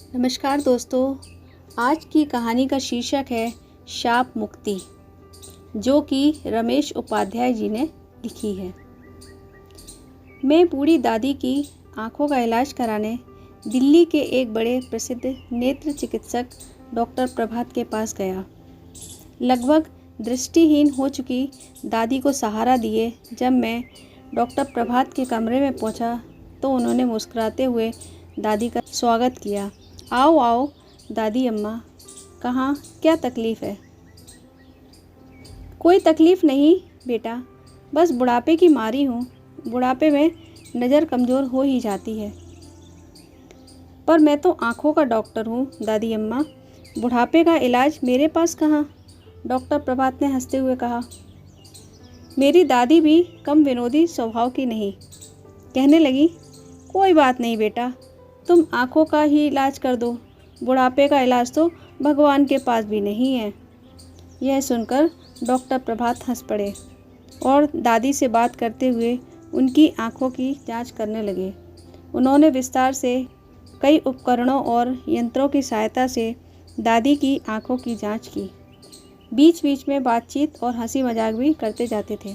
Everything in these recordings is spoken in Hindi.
नमस्कार दोस्तों। आज की कहानी का शीर्षक है शाप मुक्ति, जो कि रमेश उपाध्याय जी ने लिखी है। मैं बूढ़ी दादी की आंखों का इलाज कराने दिल्ली के एक बड़े प्रसिद्ध नेत्र चिकित्सक डॉक्टर प्रभात के पास गया। लगभग दृष्टिहीन हो चुकी दादी को सहारा दिए जब मैं डॉक्टर प्रभात के कमरे में पहुंचा तो उन्होंने मुस्कुराते हुए दादी का स्वागत किया। आओ आओ दादी अम्मा, कहाँ, क्या तकलीफ़ है? कोई तकलीफ़ नहीं बेटा, बस बुढ़ापे की मारी हूँ। बुढ़ापे में नज़र कमज़ोर हो ही जाती है। पर मैं तो आँखों का डॉक्टर हूँ दादी अम्मा, बुढ़ापे का इलाज मेरे पास कहाँ? डॉक्टर प्रभात ने हंसते हुए कहा। मेरी दादी भी कम विनोदी स्वभाव की नहीं। कहने लगी, कोई बात नहीं बेटा, तुम आँखों का ही इलाज कर दो। बुढ़ापे का इलाज तो भगवान के पास भी नहीं है। यह सुनकर डॉक्टर प्रभात हंस पड़े और दादी से बात करते हुए उनकी आँखों की जांच करने लगे। उन्होंने विस्तार से कई उपकरणों और यंत्रों की सहायता से दादी की आँखों की जांच की। बीच बीच में बातचीत और हंसी मजाक भी करते जाते थे।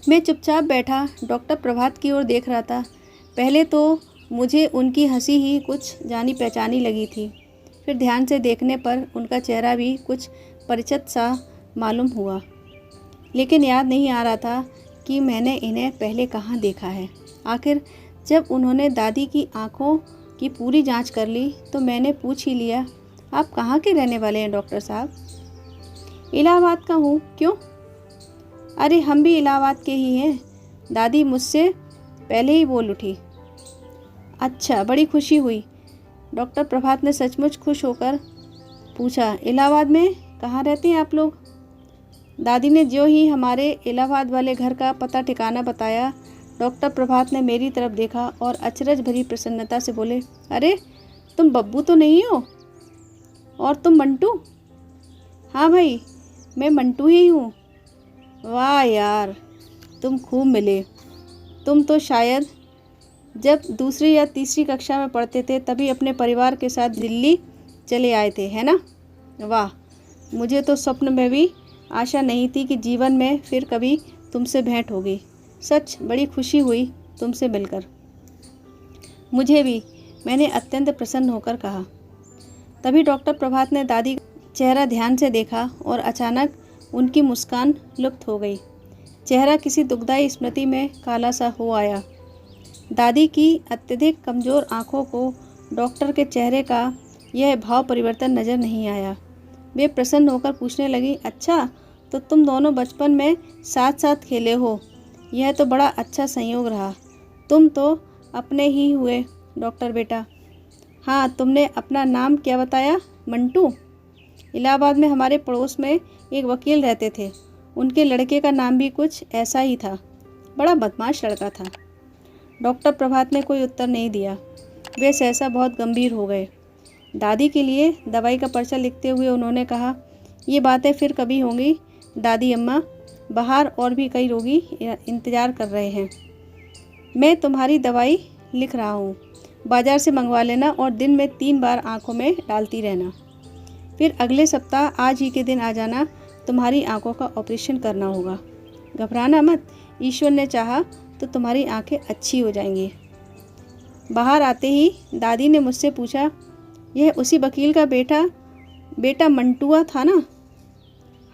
मैं चुपचाप बैठा डॉक्टर प्रभात की ओर देख रहा था। पहले तो मुझे उनकी हंसी ही कुछ जानी पहचानी लगी थी, फिर ध्यान से देखने पर उनका चेहरा भी कुछ परिचित सा मालूम हुआ, लेकिन याद नहीं आ रहा था कि मैंने इन्हें पहले कहाँ देखा है। आखिर जब उन्होंने दादी की आंखों की पूरी जांच कर ली तो मैंने पूछ ही लिया, आप कहाँ के रहने वाले हैं डॉक्टर साहब? इलाहाबाद का हूँ। क्यों? अरे हम भी इलाहाबाद के ही हैं, दादी मुझसे पहले ही बोल उठी। अच्छा, बड़ी खुशी हुई। डॉक्टर प्रभात ने सचमुच खुश होकर पूछा, इलाहाबाद में कहाँ रहते हैं आप लोग? दादी ने जो ही हमारे इलाहाबाद वाले घर का पता ठिकाना बताया, डॉक्टर प्रभात ने मेरी तरफ देखा और अचरज भरी प्रसन्नता से बोले, अरे तुम बब्बू तो नहीं हो? और तुम मंटू? हाँ भाई, मैं मंटू ही हूँ। वाह यार, तुम खूब मिले। तुम तो शायद जब दूसरी या तीसरी कक्षा में पढ़ते थे तभी अपने परिवार के साथ दिल्ली चले आए थे, है ना? वाह, मुझे तो स्वप्न में भी आशा नहीं थी कि जीवन में फिर कभी तुमसे भेंट होगी। सच बड़ी खुशी हुई तुमसे मिलकर। मुझे भी, मैंने अत्यंत प्रसन्न होकर कहा। तभी डॉक्टर प्रभात ने दादी का चेहरा ध्यान से देखा और अचानक उनकी मुस्कान लुप्त हो गई। चेहरा किसी दुखदाई स्मृति में काला सा हो आया। दादी की अत्यधिक कमज़ोर आंखों को डॉक्टर के चेहरे का यह भाव परिवर्तन नज़र नहीं आया। वे प्रसन्न होकर पूछने लगी, अच्छा तो तुम दोनों बचपन में साथ साथ खेले हो, यह तो बड़ा अच्छा संयोग रहा। तुम तो अपने ही हुए डॉक्टर बेटा। हाँ, तुमने अपना नाम क्या बताया? मंटू। इलाहाबाद में हमारे पड़ोस में एक वकील रहते थे, उनके लड़के का नाम भी कुछ ऐसा ही था। बड़ा बदमाश लड़का था। डॉक्टर प्रभात ने कोई उत्तर नहीं दिया। वे सहसा बहुत गंभीर हो गए। दादी के लिए दवाई का पर्चा लिखते हुए उन्होंने कहा, ये बातें फिर कभी होंगी दादी अम्मा, बाहर और भी कई रोगी इंतज़ार कर रहे हैं। मैं तुम्हारी दवाई लिख रहा हूँ, बाज़ार से मंगवा लेना और दिन में 3 बार आँखों में डालती रहना। फिर अगले सप्ताह आज ही के दिन आ जाना, तुम्हारी आँखों का ऑपरेशन करना होगा। घबराना मत, ईश्वर ने चाहा तो तुम्हारी आंखें अच्छी हो जाएंगी। बाहर आते ही दादी ने मुझसे पूछा, यह उसी वकील का बेटा मंटुआ था ना?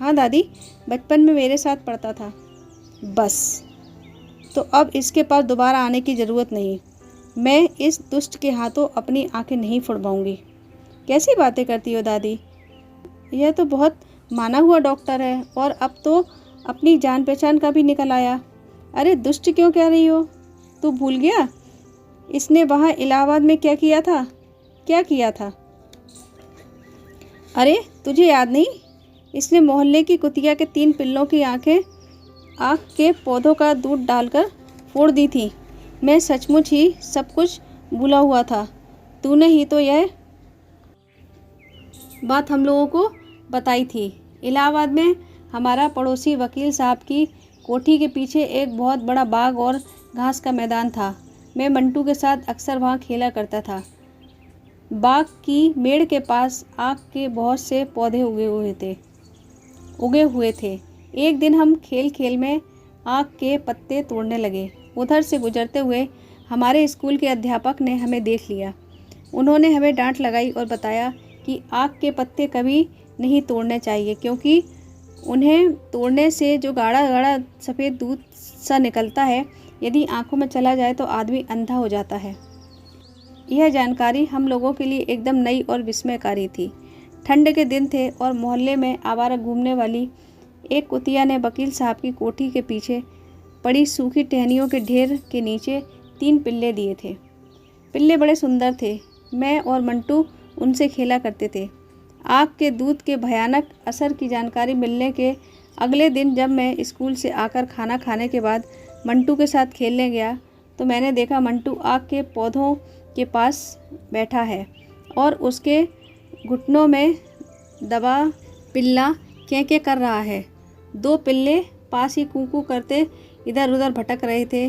हाँ दादी, बचपन में मेरे साथ पढ़ता था। बस, तो अब इसके पास दोबारा आने की ज़रूरत नहीं। मैं इस दुष्ट के हाथों अपनी आंखें नहीं फुड़वाऊंगी। कैसी बातें करती हो दादी, यह तो बहुत माना हुआ डॉक्टर है और अब तो अपनी जान पहचान का भी निकल आया। अरे दुष्ट क्यों कह रही हो? तू भूल गया इसने वहाँ इलाहाबाद में क्या किया था? क्या किया था? अरे तुझे याद नहीं? इसने मोहल्ले की कुतिया के 3 पिल्लों की आंखें आँख के पौधों का दूध डालकर फोड़ दी थी। मैं सचमुच ही सब कुछ भूला हुआ था। तूने ही तो यह बात हम लोगों को बताई थी। इलाहाबाद में हमारा पड़ोसी वकील साहब की कोठी के पीछे एक बहुत बड़ा बाग और घास का मैदान था। मैं मंटू के साथ अक्सर वहाँ खेला करता था। बाग की मेड़ के पास आक के बहुत से पौधे उगे हुए थे। एक दिन हम खेल खेल में आक के पत्ते तोड़ने लगे। उधर से गुजरते हुए हमारे स्कूल के अध्यापक ने हमें देख लिया। उन्होंने हमें डांट लगाई और बताया कि आक के पत्ते कभी नहीं तोड़ने चाहिए, क्योंकि उन्हें तोड़ने से जो गाढ़ा गाढ़ा सफ़ेद दूध सा निकलता है, यदि आंखों में चला जाए तो आदमी अंधा हो जाता है। यह जानकारी हम लोगों के लिए एकदम नई और विस्मयकारी थी। ठंड के दिन थे और मोहल्ले में आवारा घूमने वाली एक कुतिया ने वकील साहब की कोठी के पीछे पड़ी सूखी टहनियों के ढेर के नीचे 3 पिल्ले दिए थे। पिल्ले बड़े सुंदर थे। मैं और मंटू उनसे खेला करते थे। आग के दूध के भयानक असर की जानकारी मिलने के अगले दिन जब मैं स्कूल से आकर खाना खाने के बाद मंटू के साथ खेलने गया तो मैंने देखा मंटू आग के पौधों के पास बैठा है और उसके घुटनों में दबा पिल्ला कें-कें कर रहा है। 2 पिल्ले पास ही कूं-कूं करते इधर उधर भटक रहे थे।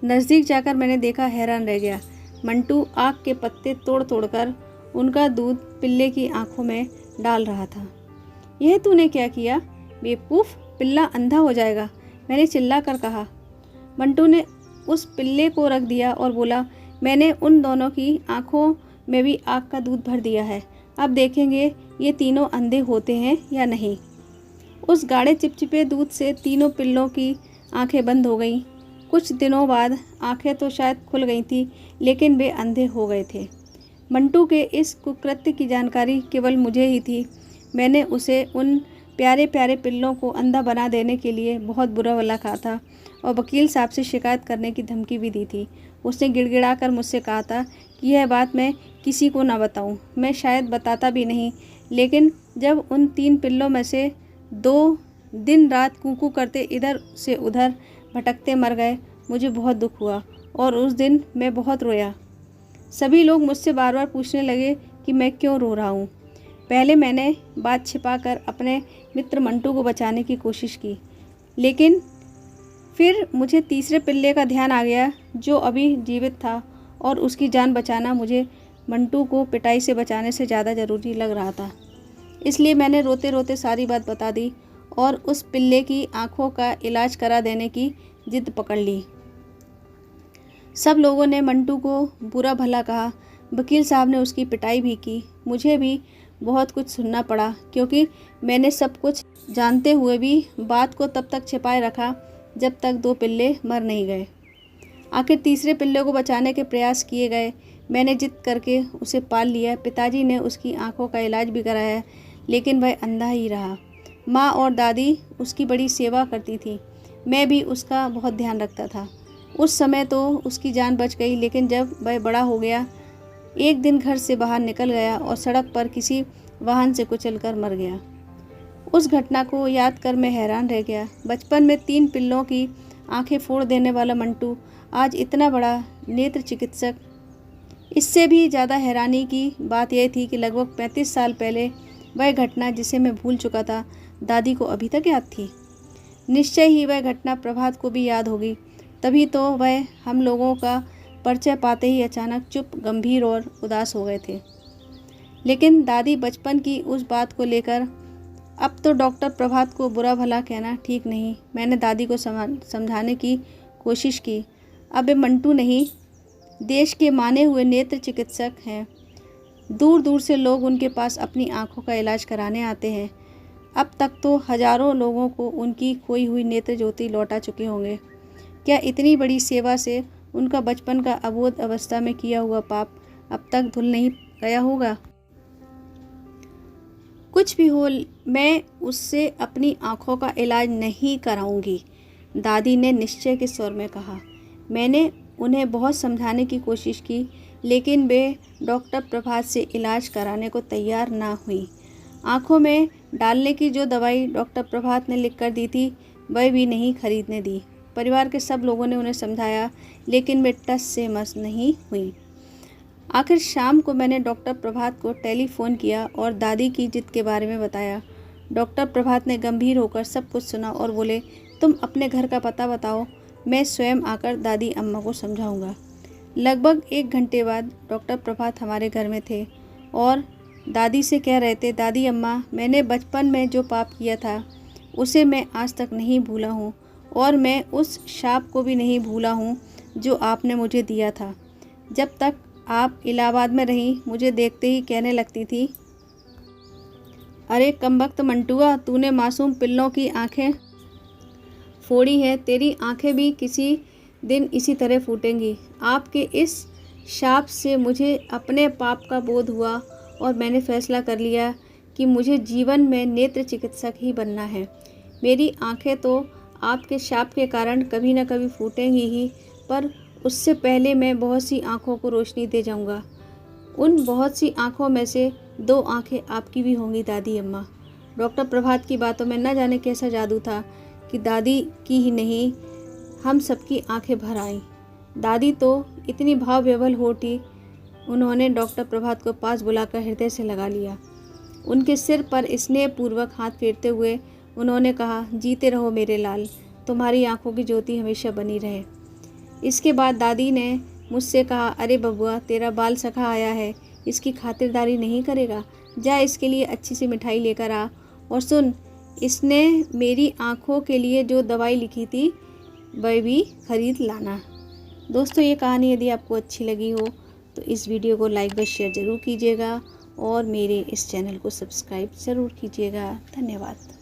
नज़दीक जाकर मैंने देखा, हैरान रह गया। मंटू आग के पत्ते तोड़ तोड़कर उनका दूध पिल्ले की आंखों में डाल रहा था। यह तूने क्या किया बेवकूफ़, पिल्ला अंधा हो जाएगा, मैंने चिल्लाकर कहा। मंटू ने उस पिल्ले को रख दिया और बोला, मैंने उन दोनों की आंखों में भी आग का दूध भर दिया है। अब देखेंगे ये तीनों अंधे होते हैं या नहीं। उस गाढ़े चिपचिपे दूध से तीनों पिल्लों की आंखें बंद हो गईं। कुछ दिनों बाद आंखें तो शायद खुल गई थी, लेकिन वे अंधे हो गए थे। मंटू के इस कुकृत्य की जानकारी केवल मुझे ही थी। मैंने उसे उन प्यारे प्यारे पिल्लों को अंधा बना देने के लिए बहुत बुरा भला कहा था और वकील साहब से शिकायत करने की धमकी भी दी थी। उसने गिड़गिड़ाकर मुझसे कहा था कि यह बात मैं किसी को ना बताऊं। मैं शायद बताता भी नहीं, लेकिन जब उन 3 पिल्लों में से 2 दिन रात कूकू करते इधर से उधर भटकते मर गए, मुझे बहुत दुख हुआ और उस दिन मैं बहुत रोया। सभी लोग मुझसे बार बार पूछने लगे कि मैं क्यों रो रहा हूँ। पहले मैंने बात छिपाकर अपने मित्र मंटू को बचाने की कोशिश की, लेकिन फिर मुझे तीसरे पिल्ले का ध्यान आ गया जो अभी जीवित था और उसकी जान बचाना मुझे मंटू को पिटाई से बचाने से ज़्यादा ज़रूरी लग रहा था। इसलिए मैंने रोते रोते सारी बात बता दी और उस पिल्ले की आंखों का इलाज करा देने की जिद पकड़ ली। सब लोगों ने मंटू को बुरा भला कहा। वकील साहब ने उसकी पिटाई भी की। मुझे भी बहुत कुछ सुनना पड़ा, क्योंकि मैंने सब कुछ जानते हुए भी बात को तब तक छिपाए रखा जब तक 2 पिल्ले मर नहीं गए। आखिर तीसरे पिल्ले को बचाने के प्रयास किए गए। मैंने जिद करके उसे पाल लिया। पिताजी ने उसकी आंखों का इलाज भी कराया, लेकिन वह अंधा ही रहा। माँ और दादी उसकी बड़ी सेवा करती थी। मैं भी उसका बहुत ध्यान रखता था। उस समय तो उसकी जान बच गई, लेकिन जब वह बड़ा हो गया, एक दिन घर से बाहर निकल गया और सड़क पर किसी वाहन से कुचलकर मर गया। उस घटना को याद कर मैं हैरान रह गया। बचपन में 3 पिल्लों की आंखें फोड़ देने वाला मंटू आज इतना बड़ा नेत्र चिकित्सक। इससे भी ज़्यादा हैरानी की बात यह थी कि लगभग 35 साल पहले वह घटना, जिसे मैं भूल चुका था, दादी को अभी तक याद थी। निश्चय ही वह घटना प्रभात को भी याद होगी। तभी तो वह हम लोगों का परिचय पाते ही अचानक चुप, गंभीर और उदास हो गए थे। लेकिन दादी बचपन की उस बात को लेकर अब तो डॉक्टर प्रभात को बुरा भला कहना ठीक नहीं। मैंने दादी को समझाने की कोशिश की। अब वे मंटू नहीं, देश के माने हुए नेत्र चिकित्सक हैं। दूर दूर से लोग उनके पास अपनी आंखों का इलाज कराने आते हैं। अब तक तो हजारों लोगों को उनकी खोई हुई नेत्र ज्योति लौटा चुके होंगे। क्या इतनी बड़ी सेवा से उनका बचपन का अबोध अवस्था में किया हुआ पाप अब तक धुल नहीं गया होगा? कुछ भी हो, मैं उससे अपनी आंखों का इलाज नहीं कराऊंगी, दादी ने निश्चय के स्वर में कहा। मैंने उन्हें बहुत समझाने की कोशिश की, लेकिन वे डॉक्टर प्रभात से इलाज कराने को तैयार ना हुई। आंखों में डालने की जो दवाई डॉक्टर प्रभात ने लिख कर दी थी, वह भी नहीं खरीदने दी। परिवार के सब लोगों ने उन्हें समझाया, लेकिन वे टस से मस नहीं हुई। आखिर शाम को मैंने डॉक्टर प्रभात को टेलीफोन किया और दादी की जिद के बारे में बताया। डॉक्टर प्रभात ने गंभीर होकर सब कुछ सुना और बोले, तुम अपने घर का पता बताओ, मैं स्वयं आकर दादी अम्मा को समझाऊंगा। लगभग 1 घंटे बाद डॉक्टर प्रभात हमारे घर में थे और दादी से कह रहे थे, दादी अम्मा, मैंने बचपन में जो पाप किया था उसे मैं आज तक नहीं भूला हूँ और मैं उस शाप को भी नहीं भूला हूँ जो आपने मुझे दिया था। जब तक आप इलाहाबाद में रहीं, मुझे देखते ही कहने लगती थी, अरे कमबख्त मंटुआ, तूने मासूम पिल्लों की आंखें फोड़ी हैं, तेरी आंखें भी किसी दिन इसी तरह फूटेंगी। आपके इस शाप से मुझे अपने पाप का बोध हुआ और मैंने फैसला कर लिया कि मुझे जीवन में नेत्र चिकित्सक ही बनना है। मेरी आंखें तो आपके शाप के कारण कभी न कभी फूटेंगी ही, पर उससे पहले मैं बहुत सी आंखों को रोशनी दे जाऊंगा। उन बहुत सी आंखों में से 2 आंखें आपकी भी होंगी दादी अम्मा। डॉक्टर प्रभात की बातों में न जाने कैसा जादू था कि दादी की ही नहीं, हम सबकी आंखें भर आईं। दादी तो इतनी भाव विह्वल हो उठी, उन्होंने डॉक्टर प्रभात को पास बुलाकर हृदय से लगा लिया। उनके सिर पर स्नेहपूर्वक हाथ फेरते हुए उन्होंने कहा, जीते रहो मेरे लाल, तुम्हारी आंखों की ज्योति हमेशा बनी रहे। इसके बाद दादी ने मुझसे कहा, अरे बबुआ, तेरा बाल सखा आया है, इसकी खातिरदारी नहीं करेगा? जा इसके लिए अच्छी सी मिठाई लेकर आ, और सुन, इसने मेरी आंखों के लिए जो दवाई लिखी थी वह भी खरीद लाना। दोस्तों, ये कहानी यदि आपको अच्छी लगी हो तो इस वीडियो को लाइक व शेयर ज़रूर कीजिएगा और मेरे इस चैनल को सब्सक्राइब ज़रूर कीजिएगा। धन्यवाद।